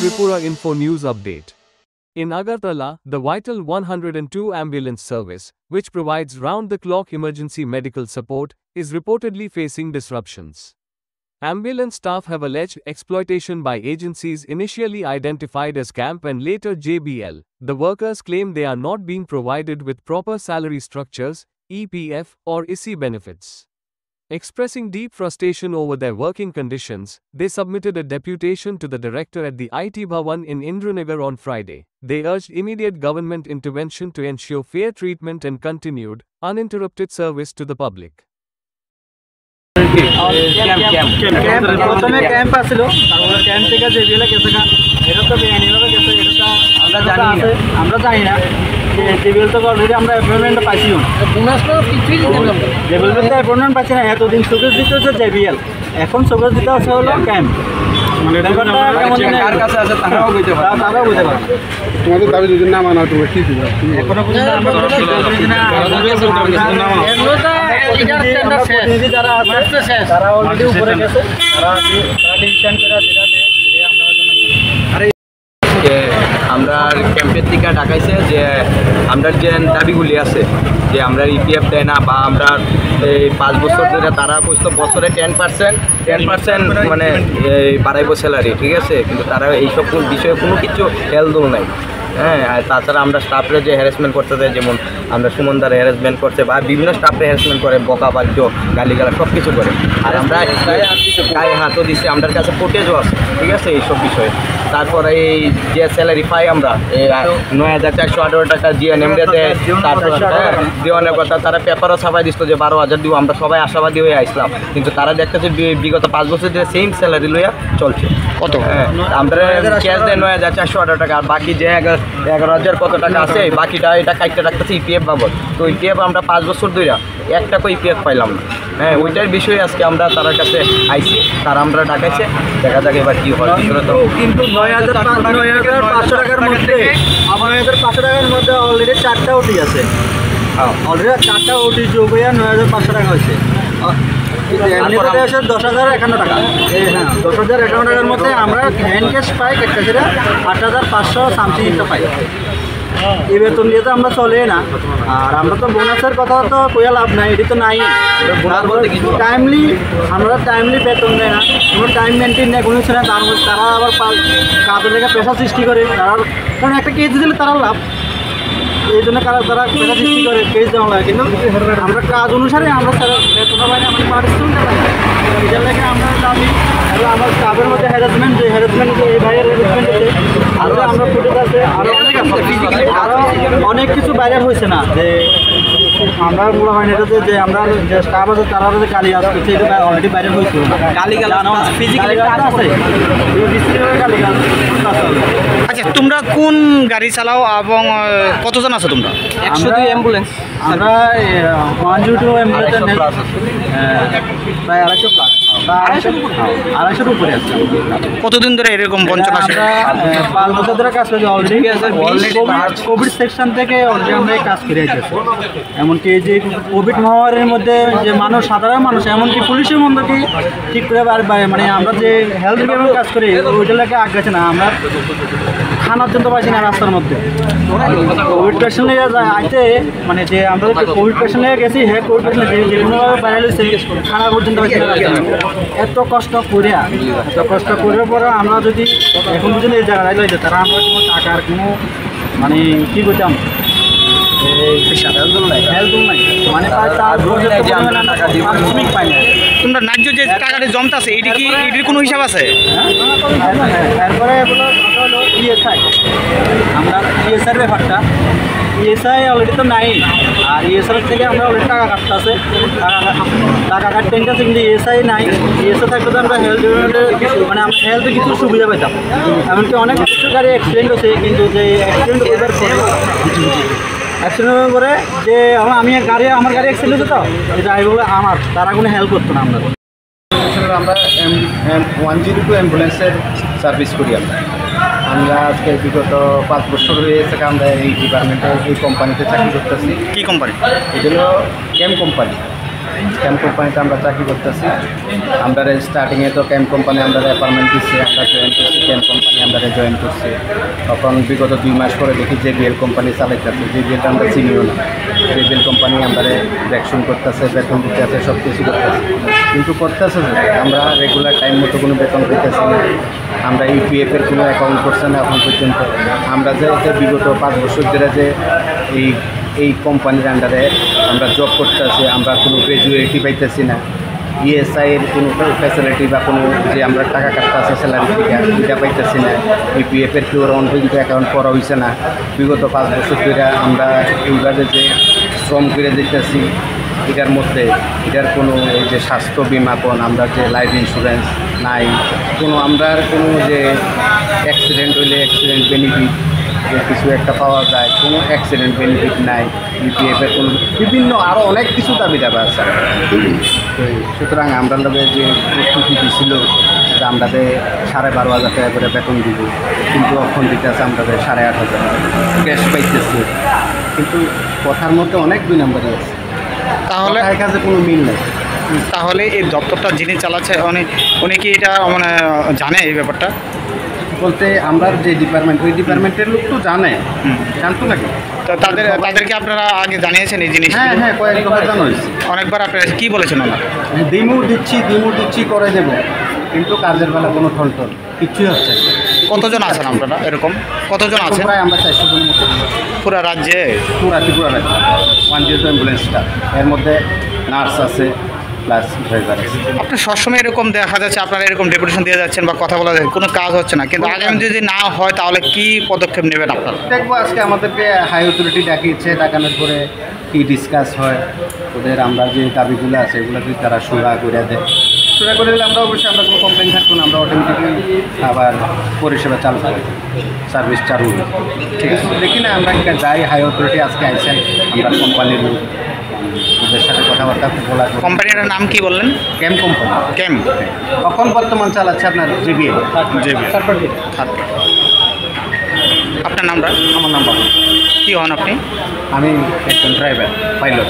Tripura Info News Update. In Agartala, the Vital 102 ambulance service, which provides round-the-clock emergency medical support, is reportedly facing disruptions. Ambulance staff have alleged exploitation by agencies initially identified as CAMP and later JBL. The workers claim they are not being provided with proper salary structures, EPF, or ISI benefits. Expressing deep frustration over their working conditions, they submitted a deputation to the director at the IT Bhavan in Indranagar on Friday. They urged immediate government intervention to ensure fair treatment and continued, uninterrupted service to the public. প্রথমে camp আসছিল, তারপরে camp থেকে JBL গেছে না, এটা তো বেআইনিভাবে গেছে, এটা আমরা জানি না। জেবিএল তো অলরেডি আমরা অ্যাপয়েন্টমেন্ট পাইছি, জেবিএল তো অ্যাপয়েন্টমেন্ট পাচ্ছি না। এতদিন শোকেস দিতে হচ্ছে জেবিএল, এখন শোকেস দিতে হচ্ছে হলো ক্যাম্প। তারাও বুঝতে পারে তোমাদের দাবি যদি না মানা তুমি কি দিবে এখনো পর্যন্ত আমরা যারা আছে তারা অলরেডি উপরে গেছে, তারা ডিসিশন করে আমরা ক্যাম্পের থেকে ডাকাইছে যে আমরা যে দাবিগুলি আছে যে আমরা ইপিএফ দেয় না বা আমরা এই 5 বছর ধরে তারা কইতো বছরে 10% মানে বাড়াইব স্যালারি, ঠিক আছে, কিন্তু তারা এইসব বিষয়ে কোনো কিছু হেলদও নাই। হ্যাঁ, আর তাছাড়া আমরা স্টাফরা যে হ্যারাসমেন্ট করতে দেয়, যেমন আমরা সুমনদারে হ্যারাসমেন্ট করছে বা বিভিন্ন স্টাফরা হ্যারাসমেন্ট করে, বকা বাদ্য গালিগালা সব কিছু করে। আর আমরা গায়ে হাতও দিচ্ছি, আমাদের কাছে ফুটেজও আছে, ঠিক আছে, এইসব বিষয়ে। তারপরে এই যে স্যালারি পাই আমরা 9,418 টাকা জিএনএমরে দেয়, তারপর দেওয়ানের কথা তারা পেপারও ছাপাই দিত যে 12,000 দিব। আমরা সবাই আশাবাদী হয়ে আসলাম, কিন্তু তারা দেখতেছে বিগত 5 বছর ধরে সেম স্যালারি লইয়া চলছে। কত? হ্যাঁ, আমরা ক্যাশ দেয় 9,418 টাকা, আর বাকি যে 11,000 কত টাকা আছে বাকিটা এটা কাটতে রাখতেছে ইপিএফ বাবদ। তো ইপিএফ আমরা 5 বছর ধরে একটা করে ইপিএফ পাইলাম না। হ্যাঁ, ওইটার বিষয়ে আজকে আমরা তার কাছে আইছি, তারা আমরা ডাকাইছে, দেখা যাক এবার কী হয়। কিন্তু 9,500 টাকার মধ্যে 9,500 টাকার মধ্যে অলরেডি 4টা ওটি আছে, অলরেডি 4টা ওটি যোগ হয়ে 9,500 টাকা হয়েছে। 10,051 টাকা, হ্যাঁ 10,051 টাকার মধ্যে আমরা হ্যান্ড ক্যাশ পাই একটা সেটা 8,500 সামথিং একটা পাই। এই বেতন দিয়ে তো আমরা চলে না, আর আমরা তো বোনাসের কথা তো কইয়া লাভ নাই, এটি তো নাই। টাইমলি আমরা টাইমলি বেতন দেয় না, কোনো টাইম মেনটেন নেই, কোনো কিছু না। তারা আবার কাজের লেগে পেশা সৃষ্টি করে, তারা কারণ একটা কেজ দিলে তারা লাভ, এই জন্য তারা পেশা সৃষ্টি করে কেজ দেওয়া লাগে। কিন্তু আমরা কাজ অনুসারে আমরা বেতনটা পাই না, আমরা পারিশ্রমিক পাই না। এটার লেগে আমরা দাবি আমার স্টাফের মধ্যে হ্যারাসমেন্ট, যে হ্যারাসমেন্ট এই ভাইয়ের হ্যারাসমেন্ট হচ্ছে, আরও আমরা ফুটেজ আছে, আরও অনেক কিছু বাইরে হয়েছে না। যে আমরা মনে হয় না এটাতে যে আমরা যে স্টাফ আছে তারা যে গালি আসছে, এটা অলরেডি বাইরে হয়েছিল গালি ফিজিক্যালি আছে। আচ্ছা, তোমরা কোন গাড়ি চালাও এবং কতজন আছো তোমরা? 102 অ্যাম্বুলেন্স, আমরা 102 অ্যাম্বুলেন্স প্রায় 250 প্লাস, 250 উপরে আছে। কতদিন ধরে এরকম বঞ্চনা? আমরা 5 বছর ধরে কাজ করছি অলরেডি। কোভিড সেকশন থেকে অলরেডি আমরা কাজ করে আসছি। এমনকি যে কোভিড মহামারীর মধ্যে যে মানুষ, সাধারণ মানুষ, এমনকি পুলিশের মধ্যে ঠিক করে মানে আমরা যে হেলথ ডিপার্টমেন্ট কাজ করি ওইটা লেগে আগাচ্ছে না, আমরা খানার জন্য পাইছি না রাস্তার মধ্যে। কোভিড পেশেন্ট লেগে আইতে মানে যে আমরা কোভিড পেশেন্ট লেগে গেছি, হ্যাঁ কোভিড পেশেন্ট যেভাবে বাইরে হয়েছে খানা পর্যন্ত পাইছি না। এত কষ্ট করার পরে আমরা যদি এখন পর্যন্ত এই জায়গায় যাইতে, তারা আমরা কোনো টাকার কোনো মানে কী করতাম মানে পারিশ্রমিক পাই না। তোমরা ন্যায্য যে টাকাটা জমতে আছে এটির কোনো হিসাব আছে? তারপরে হলো ইএসআই, আমরা ইএসআইয়ের ব্যাপারটা, ইএসআই অলরেডি তো নাই, আর ইএসআই থেকে আমরা অলরেডি টাকা কাটতে আছে, টাকা কাটতে আছে, কিন্তু ইএসআই নাই। ইএসআই থাকলে তো আমরা হেলথ মানে আমরা হেলথে কিছু সুবিধা পেতাম। এমনকি অনেক কিছু গাড়ি অ্যাক্সিডেন্ট হচ্ছে, কিন্তু যে অ্যাক্সিডেন্ট অ্যাক্সিডেন্টের পরে যে আমার গাড়ি অ্যাক্সিডেন্ট হতো, তো ড্রাইভার আমার তারা কোনো হেল্প করতো না। আমরা 102 অ্যাম্বুলেন্সের সার্ভিস করি। আমরা আজকে বিগত 5 বছর হয়েছে আমরা এই ডিপার্টমেন্টে এই কোম্পানিতে চাকরি করতেছি। কি কোম্পানি? এটা হলো ক্যাম্প কোম্পানি। ক্যাম্প কোম্পানিতে আমরা চাকরি করতেছি। আমরা স্টার্টিংয়ে তো ক্যাম্প কোম্পানি আমরা অ্যাপার্টমেন্ট দিচ্ছি, আমরা জয়েন করছি, ক্যাম্প কোম্পানি আমরা জয়েন করছি। তখন বিগত 2 মাস পরে দেখি যে বিএল কোম্পানি চালাইতেছে, যে বিএলটা আমরা চিনিও না, যে বিএল কোম্পানি আমরা ভ্যাকসিন করতেছে, বেতন দিতে আছে, সব কিছু করতেছে, কিন্তু করতেছে যে আমরা রেগুলার টাইম মতো কোনো বেতন দিতেছি না, আমরা ইপিএফের কোনো অ্যাকাউন্ট করছে না এখন পর্যন্ত। আমরা যে বিগত 5 বছর ধরে যে এই কোম্পানির আন্ডারে আমরা জব করতেছি, আমরা কোনো গ্র্যাজুয়েটি পাইতেছি না, ইএসআইয়ের কোনো ফ্যাসিলিটি বা কোনো যে আমরা টাকা কাটতে আছে স্যালারি থেকে এটা পাইতেছি না, ইপিএফের কেউ অন পর্যন্ত অ্যাকাউন্ট করা হয়েছে না। বিগত 5 বছর ধরে আমরা এইভাবে যে শ্রম করে দিতেছি, এটার মধ্যে এটার কোনো এই যে স্বাস্থ্য বিমা কোন আমরা যে লাইফ ইন্স্যুরেন্স নাই, কোনো আমরা কোনো যে অ্যাক্সিডেন্ট হইলে অ্যাক্সিডেন্ট বেনিফিট যে কিছু একটা পাওয়া যায়, কোনো অ্যাক্সিডেন্ট বেনিফিট নাই, ইপিএফের কোনো বিভিন্ন আরও অনেক কিছু দাবি দাবা আছে। তো সুতরাং আমরা লোকে যে প্রস্তুতি দিছিল যে আমরা 12,500 টাকা করে বেতন দিব, কিন্তু এখন দিতে আছে আমরা 8,500 ক্যাশ পাইতেছি, কিন্তু কথার মধ্যে অনেক 2 নম্বরই আছে, তাহলে কাছে কোনো মিল নেই। তাহলে এই দপ্তরটা যিনি চালাচ্ছে উনি কি এটা মানে জানে এই ব্যাপারটা? বলতে আমরা যে ডিপার্টমেন্ট, ওই ডিপার্টমেন্টের লোক তো জানতো নাকি? তো তাদেরকে আপনারা আগে জানিয়েছেন এই জিনিস? হ্যাঁ হ্যাঁ, কয়েকবার জানো হয়েছে, অনেকবার আপনারা কি বলেছেন ওনারা? দিমু দিচ্ছি করে দেবো, কিন্তু কাজের বেলা কোনো ঠনঠন কিচ্ছুই হচ্ছে না। কতজন আছেন আপনারা এরকম? কতজন আছেন প্রায় আমরা 400 জনের মতো, পুরো রাজ্যে? পুরা ত্রিপুরা রাজ্যে 102 অ্যাম্বুলেন্সটা, এর মধ্যে নার্স আছে প্লাস ড্রাইভার আছে। আপনি সবসময় এরকম দেখা যাচ্ছে আপনারা এরকম ডেপুটেশন দিয়ে যাচ্ছেন বা কথা বলা যায়, কোনো কাজ হচ্ছে না, কিন্তু আগামী যদি না হয় তাহলে কি পদক্ষেপ নেবেন আপনারা? দেখবো আজকে আমাদেরকে হাই অথরিটি ডাকিয়েছে, ডাকানোর পরে কি ডিসকাস হয়, ওদের আমরা যে দাবিগুলো আছে এগুলো যদি তারা সুরা করে দেয়, সুরা করে দিলে আমরা অবশ্যই আমরা কোনো কমপ্লেন থাকবো না, আমরা অটোমেটিকলি আবার পরিষেবা চালু করব, সার্ভিস চালু হবে। ঠিক আছে, দেখি না আমরা যাই, হাই অথরিটি আজকে আইসেন, আমরা কোম্পানির লোক, ওদের সাথে কথাবার্তা বলা। কোম্পানির নাম কি বললেন? Camp company. ক্যাম্প এখন বর্তমান চালাচ্ছে আপনার জেবিএল। আপনার নামটা? আমার নাম বাবু। কি হন আপনি? আমি একজন driver, pilot.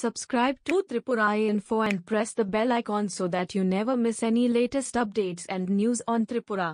Subscribe to Tripura Info and press the bell icon so that you never miss any latest updates and news on Tripura.